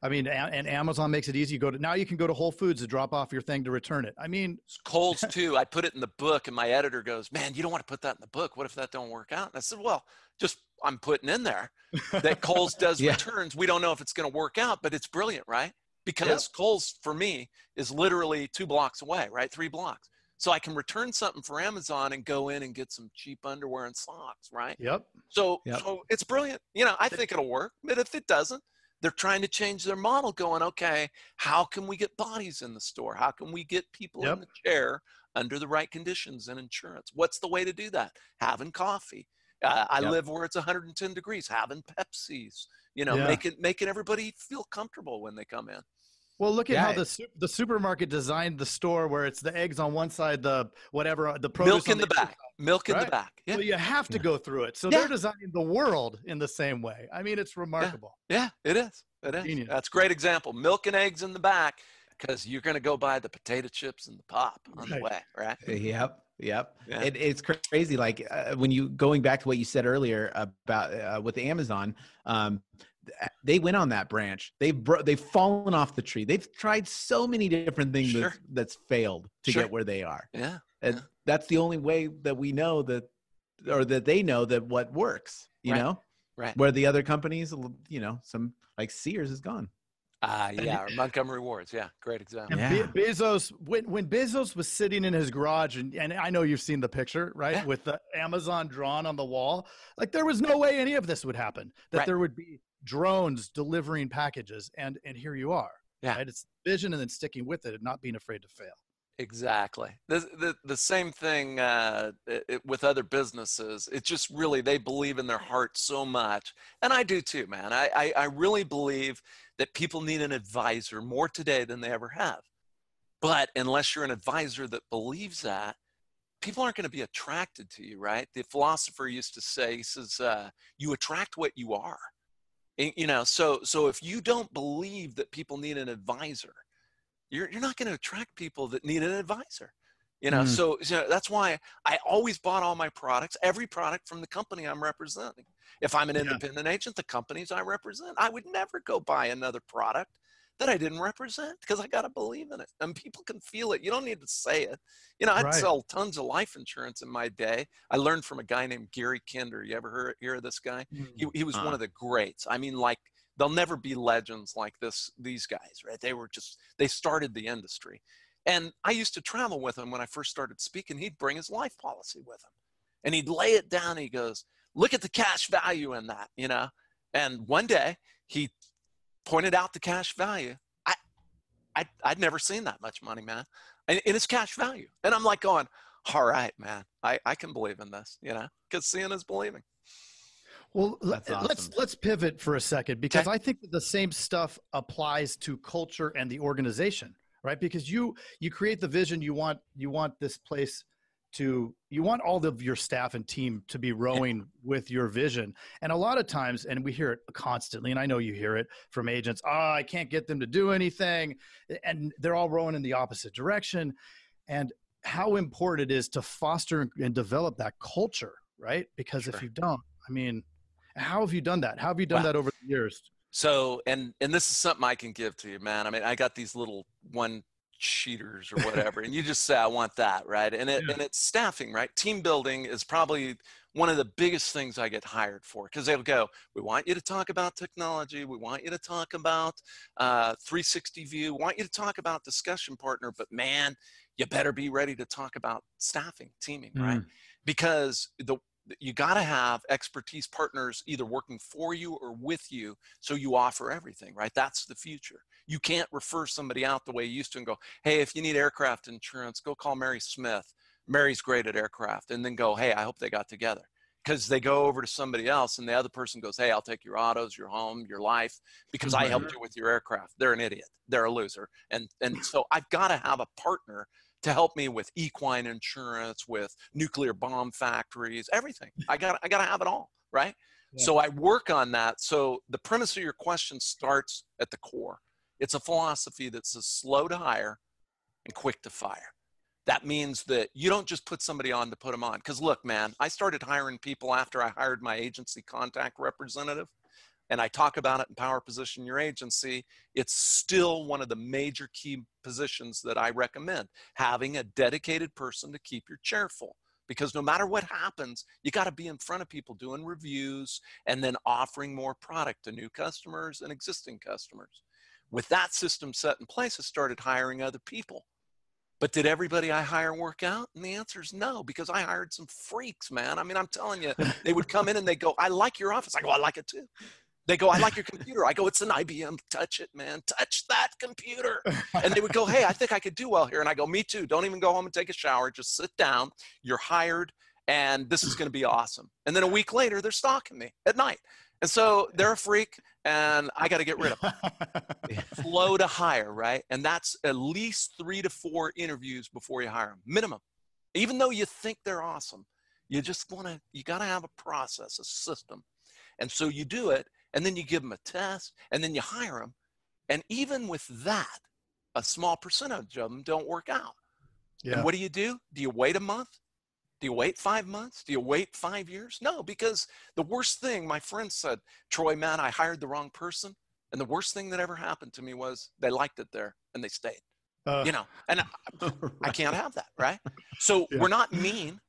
Speaker 1: I mean, and Amazon makes it easy. Now you can go to Whole Foods to drop off your thing to return it. I mean,
Speaker 4: Kohl's too. I put it in the book and my editor goes, man, you don't want to put that in the book. What if that don't work out? And I said, well, just I'm putting in there that Kohl's does returns. We don't know if it's going to work out, but it's brilliant, right? Because Kohl's for me is literally 2 blocks away, right? 3 blocks. So I can return something for Amazon and go in and get some cheap underwear and socks, right?
Speaker 1: Yep.
Speaker 4: So it's brilliant. You know, I think it'll work, but if it doesn't, they're trying to change their model going, okay, how can we get bodies in the store? How can we get people in the chair under the right conditions and insurance? What's the way to do that? Having coffee. I live where it's 110 degrees, having Pepsis, you know, making everybody feel comfortable when they come in.
Speaker 1: Well, look at how the supermarket designed the store where it's the eggs on one side, the whatever, the produce
Speaker 4: milk in the back, milk in the back. Yeah.
Speaker 1: So you have to go through it. So they're designing the world in the same way. I mean, it's remarkable.
Speaker 4: Yeah, it is. It is.
Speaker 1: Genius.
Speaker 4: That's a great example. Milk and eggs in the back, because you're going to go buy the potato chips and the pop on the way, right?
Speaker 2: Yep.
Speaker 4: Yeah.
Speaker 2: It's crazy. Like when you going back to what you said earlier about with Amazon, they went on that branch. They've fallen off the tree. They've tried so many different things that's failed to get where they are.
Speaker 4: Yeah.
Speaker 2: And that's the only way that we know that, or that they know that what works, you know, where the other companies, you know, some like Sears is gone.
Speaker 4: Or Montgomery Ward's. Yeah. Great example.
Speaker 1: Bezos, when Bezos was sitting in his garage, and I know you've seen the picture, right? Yeah. With the Amazon drawn on the wall, like there was no way any of this would happen, that there would be drones delivering packages. And here you are. Yeah. Right? It's vision and then sticking with it and not being afraid to fail.
Speaker 4: Exactly. The same thing with other businesses. It's just really, they believe in their heart so much. And I do too, man. I really believe that people need an advisor more today than they ever have. But unless you're an advisor that believes that, people aren't going to be attracted to you, right? The philosopher used to say, he says, you attract what you are. You know, so if you don't believe that people need an advisor, you're not going to attract people that need an advisor, you know? So that's why I always bought all my products, every product from the company I'm representing. If I'm an independent agent, the companies I represent, I would never go buy another product that I didn't represent, because I got to believe in it and people can feel it. You don't need to say it. You know, I'd sell tons of life insurance in my day. I learned from a guy named Gary Kinder. You ever hear of this guy? He was one of the greats. I mean, like, there'll never be legends like these guys, right? They started the industry. And I used to travel with him when I first started speaking. He'd bring his life policy with him and he'd lay it down. He goes, look at the cash value in that, you know? And one day he pointed out the cash value. I'd never seen that much money, man. And it's cash value. And I'm like going, all right, man, I can believe in this, you know, because seeing is believing.
Speaker 1: Well, let's pivot for a second, because I think that the same stuff applies to culture and the organization, right? Because you create the vision, you want this place you want all of your staff and team to be rowing with your vision. And a lot of times, and we hear it constantly, and I know you hear it from agents, I can't get them to do anything. And they're all rowing in the opposite direction. And how important it is to foster and develop that culture, right? Because if you don't, I mean, how have you done that? How have you done that over the years?
Speaker 4: So, and this is something I can give to you, man. I mean, I got these little one-sheeters or whatever, and you just say, I want that, right? And it's staffing, right? Team building is probably one of the biggest things I get hired for, because they'll go, we want you to talk about technology. We want you to talk about 360 view. We want you to talk about discussion partner, but man, you better be ready to talk about staffing, teaming, right? Because you got to have expertise partners either working for you or with you, so you offer everything, right? That's the future. You can't refer somebody out the way you used to and go, hey, if you need aircraft insurance, go call Mary Smith. Mary's great at aircraft. And then go, hey, I hope they got together. Because they go over to somebody else and the other person goes, hey, I'll take your autos, your home, your life, because I helped you with your aircraft. They're an idiot. They're a loser. And so I've got to have a partner to help me with equine insurance, with nuclear bomb factories, everything. I got to have it all, right? So I work on that. So the premise of your question starts at the core. It's a philosophy that says slow to hire and quick to fire. That means that you don't just put somebody on to put them on. Because look, man, I started hiring people after I hired my agency contact representative. And I talk about it in Power Position Your Agency. It's still one of the major key positions that I recommend, having a dedicated person to keep your chair full. Because no matter what happens, you got to be in front of people doing reviews and then offering more product to new customers and existing customers. With that system set in place, I started hiring other people. But did everybody I hire work out? And the answer is no, because I hired some freaks, man. I mean, I'm telling you, they would come in and they go, I like your office. I go, I like it too. They go, I like your computer. I go, it's an IBM. Touch it, man. Touch that computer. And they would go, hey, I think I could do well here. And I go, me too. Don't even go home and take a shower. Just sit down. You're hired. And this is going to be awesome. And then a week later, they're stalking me at night. And so they're a freak and I got to get rid of them. Slow to hire, right? And that's at least 3 to 4 interviews before you hire them, minimum. Even though you think they're awesome, you got to have a process, a system. And so you do it. And then you give them a test, and then you hire them. And even with that, a small percentage of them don't work out. Yeah. And what do? Do you wait a month? Do you wait 5 months? Do you wait 5 years? No, because the worst thing, my friend said, Troy, man, I hired the wrong person. And the worst thing that ever happened to me was they liked it there and they stayed. And I can't have that, right? So we're not mean.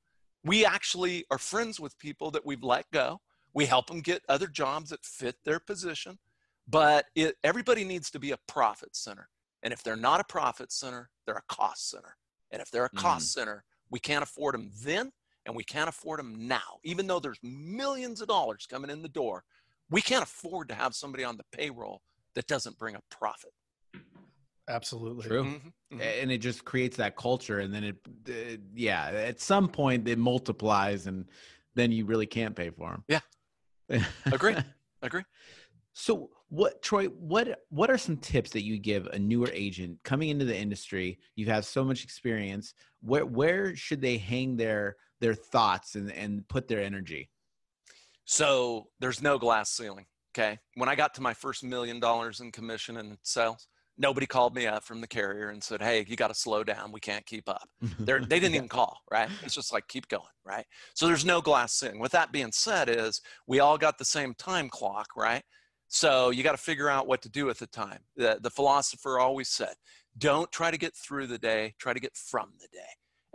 Speaker 4: We actually are friends with people that we've let go. We help them get other jobs that fit their position, but everybody needs to be a profit center. And if they're not a profit center, they're a cost center. And if they're a cost center, we can't afford them then, and we can't afford them now. Even though there's millions of dollars coming in the door, we can't afford to have somebody on the payroll that doesn't bring a profit.
Speaker 1: Absolutely.
Speaker 2: True. Mm-hmm. And it just creates that culture. And then at some point it multiplies and then you really can't pay for them.
Speaker 4: Yeah. Agree.
Speaker 2: So Troy, what are some tips that you give a newer agent coming into the industry? You have so much experience. Where should they hang their thoughts and put their energy?
Speaker 4: So there's no glass ceiling. Okay. When I got to my first $1 million in commission and sales, nobody called me up from the carrier and said, hey, you got to slow down. We can't keep up. They didn't even call, right? It's just like, keep going, right? So there's no glass ceiling. With that being said is we all got the same time clock, right? So you got to figure out what to do at the time. The philosopher always said, don't try to get through the day, try to get from the day.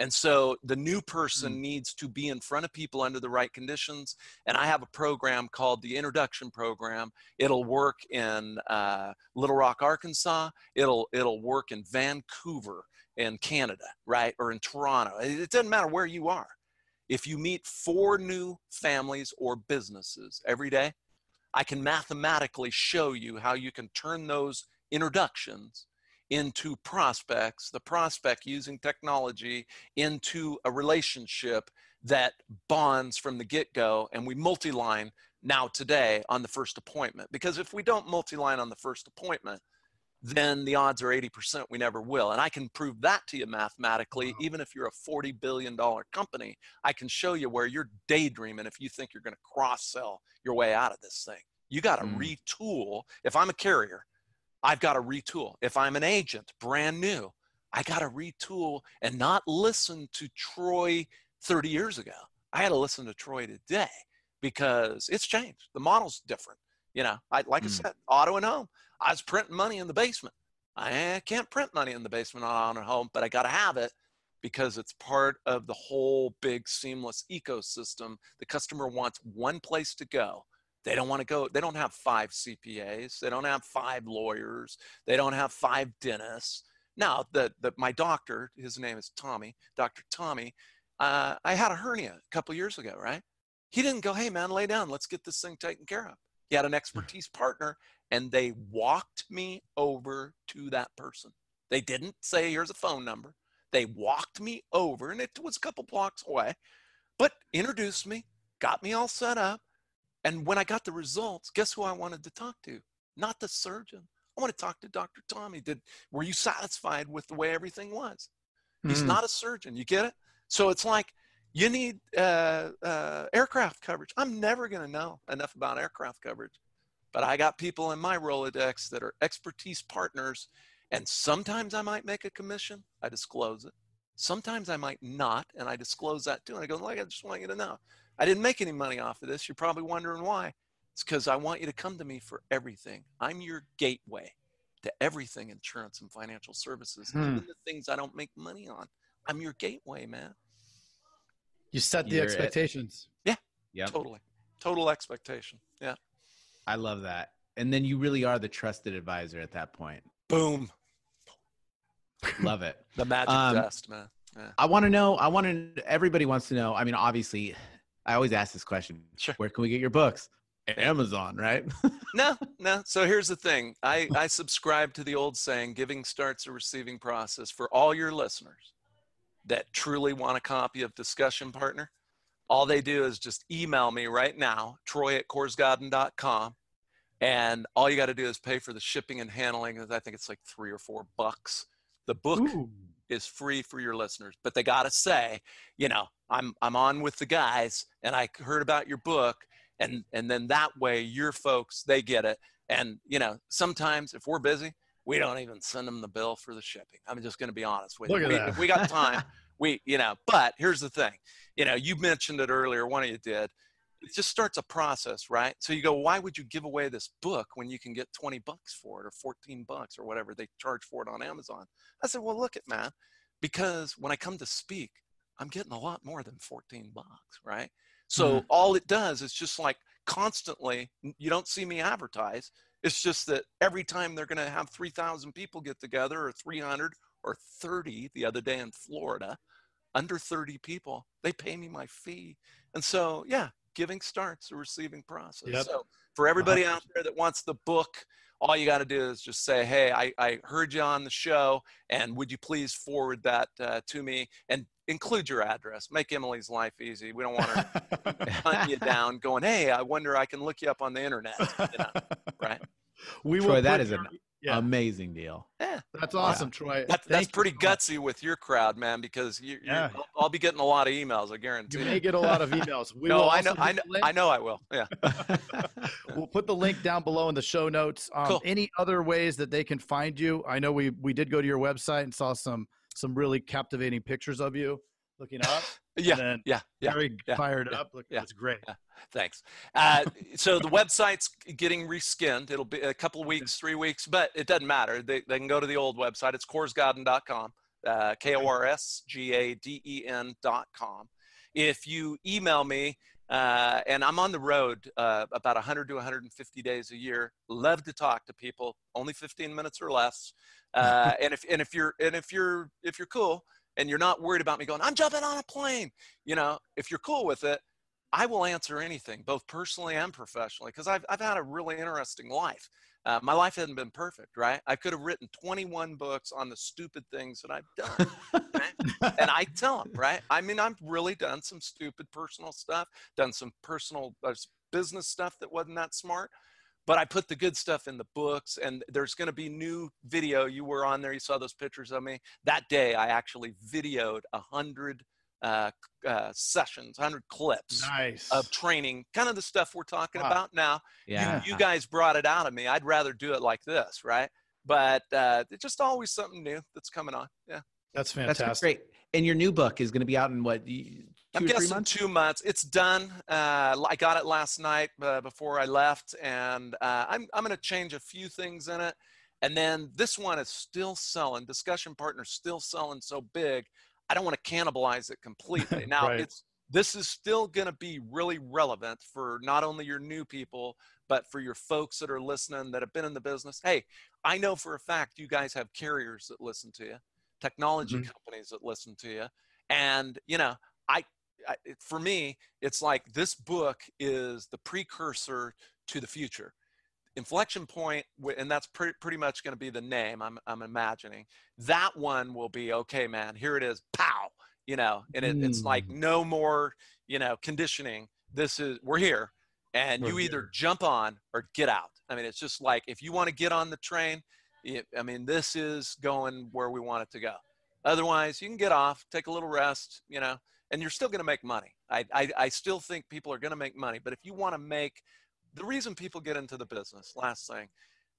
Speaker 4: And so the new person needs to be in front of people under the right conditions. And I have a program called the Introduction Program. It'll work in Little Rock, Arkansas. It'll work in Vancouver in Canada, right? Or in Toronto. It doesn't matter where you are. If you meet 4 new families or businesses every day, I can mathematically show you how you can turn those introductions into prospects, the prospect using technology into a relationship that bonds from the get-go, and we multi-line now today on the first appointment. Because if we don't multi-line on the first appointment, then the odds are 80% we never will. And I can prove that to you mathematically. Even if you're a $40 billion company, I can show you where you're daydreaming if you think you're going to cross-sell your way out of this thing. You got to retool. If I'm a carrier, I've got to retool. If I'm an agent, brand new, I got to retool and not listen to Troy 30 years ago. I had to listen to Troy today because it's changed. The model's different. I said, auto and home. I was printing money in the basement. I can't print money in the basement on auto and home, but I got to have it because it's part of the whole big seamless ecosystem. The customer wants one place to go. They don't want to go. They don't have 5 CPAs. They don't have 5 lawyers. They don't have 5 dentists. Now, my doctor, his name is Tommy, Dr. Tommy, I had a hernia a couple years ago, right? He didn't go, hey, man, lay down. Let's get this thing taken care of. He had an expertise partner, and they walked me over to that person. They didn't say, here's a phone number. They walked me over, and it was a couple blocks away, but introduced me, got me all set up. And when I got the results, guess who I wanted to talk to? Not the surgeon. I want to talk to Dr. Tommy. Were you satisfied with the way everything was? He's not a surgeon. You get it? So it's like you need aircraft coverage. I'm never going to know enough about aircraft coverage, but I got people in my Rolodex that are expertise partners, and sometimes I might make a commission. I disclose it. Sometimes I might not, and I disclose that too. And I go, like, I just want you to know, I didn't make any money off of this. You're probably wondering why. It's because I want you to come to me for everything. I'm your gateway to everything insurance and financial services, even the things I don't make money on. I'm your gateway, man.
Speaker 1: You set the expectations.
Speaker 4: Yeah, totally. Total expectation. Yeah.
Speaker 2: I love that. And then you really are the trusted advisor at that point.
Speaker 4: Boom.
Speaker 2: Love it.
Speaker 4: The magic dust, man. Yeah.
Speaker 2: Everybody wants to know. I mean, obviously, I always ask this question.
Speaker 4: Sure.
Speaker 2: Where can we get your books? Amazon, right?
Speaker 4: No. So here's the thing. I subscribe to the old saying, giving starts a receiving process. For all your listeners that truly want a copy of Discussion Partner, all they do is just email me right now, troy@korsgaden.com. And all you got to do is pay for the shipping and handling. I think it's like $3 or $4. The book is free for your listeners, but they got to say, I'm on with the guys and I heard about your book. And then that way your folks, they get it. And, sometimes if we're busy, we don't even send them the bill for the shipping. I'm just going to be honest with you. If we got time, but here's the thing, you mentioned it earlier. One of you did. It just starts a process, right? So you go, why would you give away this book when you can get $20 for it or $14 or whatever they charge for it on Amazon? I said, well, look man, because when I come to speak, I'm getting a lot more than $14, right? So all it does is just like constantly, you don't see me advertise. It's just that every time they're going to have 3,000 people get together, or 300 or 30 the other day in Florida, under 30 people, they pay me my fee. And so, giving starts a receiving process. Yep. So for everybody out there that wants the book, all you got to do is just say, hey, I heard you on the show, and would you please forward that to me and include your address. Make Emily's life easy. We don't want her hunting you down going, hey, I wonder I can look you up on the internet, right?
Speaker 2: Troy, that is an amazing deal.
Speaker 4: Yeah.
Speaker 1: That's awesome, Troy.
Speaker 4: That's pretty gutsy with your crowd, man, because I'll be getting a lot of emails, I guarantee.
Speaker 1: You may get a lot of emails.
Speaker 4: I know I will. Yeah.
Speaker 1: We'll put the link down below in the show notes.
Speaker 4: Cool.
Speaker 1: Any other ways that they can find you? I know we did go to your website and saw some really captivating pictures of you looking up.
Speaker 4: Very
Speaker 1: fired up. Look, it's great.
Speaker 4: Yeah. Thanks. So the website's getting reskinned. It'll be a couple of weeks, 3 weeks, but it doesn't matter. They can go to the old website. It's korsgaden.com, KORSGADEN.com. If you email me, and I'm on the road about 100 to 150 days a year. Love to talk to people. Only 15 minutes or less. And if you're cool and you're not worried about me going, I'm jumping on a plane, if you're cool with it, I will answer anything, both personally and professionally, because I've had a really interesting life. My life hasn't been perfect, right? I could have written 21 books on the stupid things that I've done, right? And I tell them, right? I mean, I've really done some stupid personal stuff, done some personal business stuff that wasn't that smart, but I put the good stuff in the books, and there's going to be new video. You were on there. You saw those pictures of me. That day, I actually videoed 100 sessions, 100 clips of training, kind of the stuff we're talking about now. Yeah. You guys brought it out of me. I'd rather do it like this, right? But it's just always something new that's coming on. Yeah.
Speaker 1: That's fantastic.
Speaker 2: That's great. And your new book is going to be out in what, 2
Speaker 4: I'm
Speaker 2: or 3
Speaker 4: guessing
Speaker 2: months?
Speaker 4: 2 months. It's done. I got it last night before I left, and I'm going to change a few things in it. And then this one is still selling. Discussion Partner's still selling so big, I don't want to cannibalize it completely. Now, this is still going to be really relevant for not only your new people, but for your folks that are listening that have been in the business. Hey, I know for a fact you guys have carriers that listen to you, technology companies that listen to you. And, for me, it's like this book is the precursor to the future. Inflection Point, and that's pretty much going to be the name I'm imagining. That one will be, okay, man, here it is, pow, and it's like no more, conditioning. We're here, and you either jump on or get out. I mean, it's just like, if you want to get on the train, this is going where we want it to go. Otherwise, you can get off, take a little rest, and you're still going to make money. I still think people are going to make money. But if you want to make, the reason people get into the business, last thing,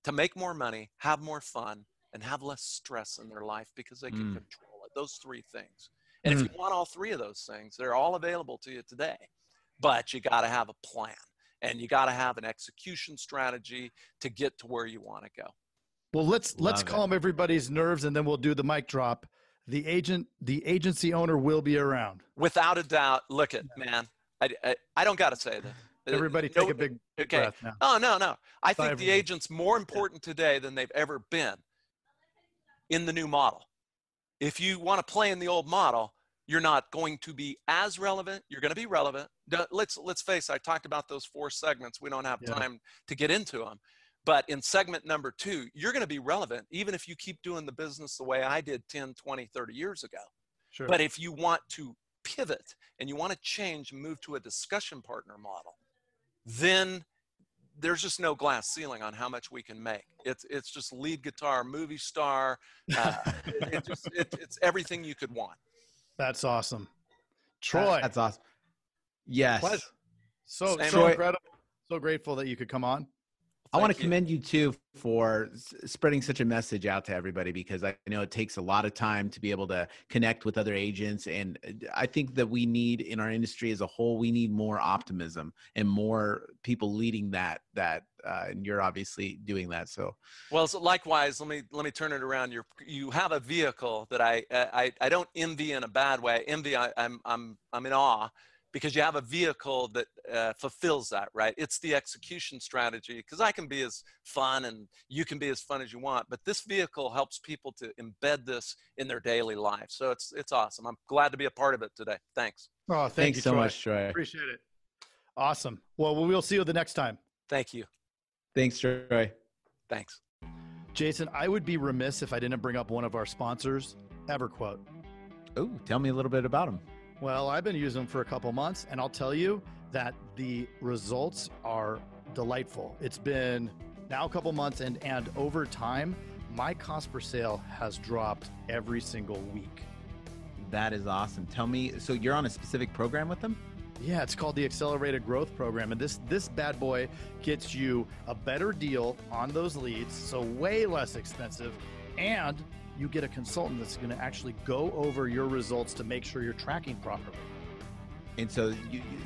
Speaker 4: to make more money, have more fun, and have less stress in their life because they can control it. Those three things. And if you want all three of those things, they're all available to you today. But you got to have a plan, and you got to have an execution strategy to get to where you want to go.
Speaker 1: Well, let's calm everybody's nerves, and then we'll do the mic drop. The agency owner will be around.
Speaker 4: Without a doubt. Look at, man, I don't got to say that.
Speaker 1: Everybody take a big breath now.
Speaker 4: Oh, no. I think the agent's more important today than they've ever been in the new model. If you want to play in the old model, you're not going to be as relevant. You're going to be relevant. Let's face it. I talked about those 4 segments. We don't have time to get into them. But in segment number 2, you're going to be relevant even if you keep doing the business the way I did 10, 20, 30 years ago.
Speaker 1: Sure.
Speaker 4: But if you want to pivot and you want to change and move to a discussion partner model, then there's just no glass ceiling on how much we can make. It's just lead guitar, movie star. It's everything you could want.
Speaker 1: That's awesome. Troy.
Speaker 2: That's awesome. Yes.
Speaker 1: Pleasure. So incredible. So grateful that you could come on.
Speaker 2: I want to commend you too for spreading such a message out to everybody, because I know it takes a lot of time to be able to connect with other agents. And I think that we need, in our industry as a whole, we need more optimism and more people leading that, and you're obviously doing that. So,
Speaker 4: well, so likewise, let me turn it around. You have a vehicle that I don't envy in a bad way. I'm in awe, because you have a vehicle that fulfills that, right? It's the execution strategy, because I can be as fun and you can be as fun as you want, but this vehicle helps people to embed this in their daily life. So it's awesome. I'm glad to be a part of it today. Thanks.
Speaker 1: Oh, thanks you
Speaker 2: so
Speaker 1: Troy.
Speaker 2: much, Troy.
Speaker 1: Appreciate it. Awesome. Well, we'll see you the next time.
Speaker 4: Thank you.
Speaker 2: Thanks, Troy.
Speaker 4: Thanks.
Speaker 1: Jason, I would be remiss if I didn't bring up one of our sponsors, EverQuote.
Speaker 2: Oh, tell me a little bit about them.
Speaker 1: Well, I've been using them for a couple months, and I'll tell you that the results are delightful. It's been now a couple months, and over time, my cost per sale has dropped every single week.
Speaker 2: That is awesome. Tell me, so you're on a specific program with them?
Speaker 1: Yeah, it's called the Accelerated Growth Program, and this bad boy gets you a better deal on those leads, so way less expensive, and you get a consultant that's going to actually go over your results to make sure you're tracking properly.
Speaker 2: And so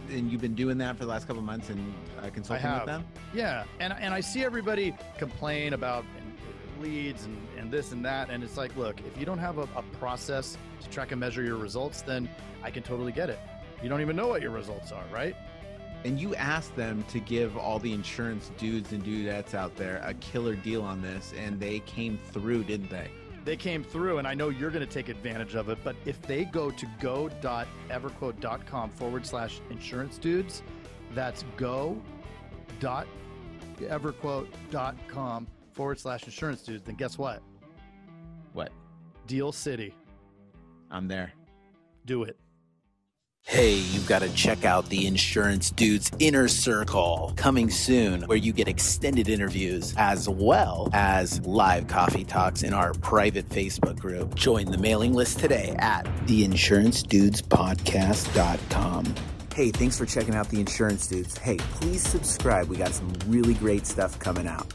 Speaker 2: you've been doing that for the last couple of months and consulting with them?
Speaker 1: Yeah, and I see everybody complain about leads and this and that, and it's like, look, if you don't have a process to track and measure your results, then I can totally get it. You don't even know what your results are, right?
Speaker 2: And you asked them to give all the insurance dudes and dudettes out there a killer deal on this, and they came through, didn't they?
Speaker 1: They came through, and I know you're going to take advantage of it, but if they go to go.everquote.com/insurance dudes, that's go.everquote.com/insurance dudes, then guess what?
Speaker 2: What?
Speaker 1: Deal City.
Speaker 2: I'm there.
Speaker 1: Do it.
Speaker 3: Hey, you've got to check out the Insurance Dudes Inner Circle coming soon, where you get extended interviews as well as live coffee talks in our private Facebook group. Join the mailing list today at theinsurancedudespodcast.com. Hey, thanks for checking out the Insurance Dudes. Hey, please subscribe. We got some really great stuff coming out.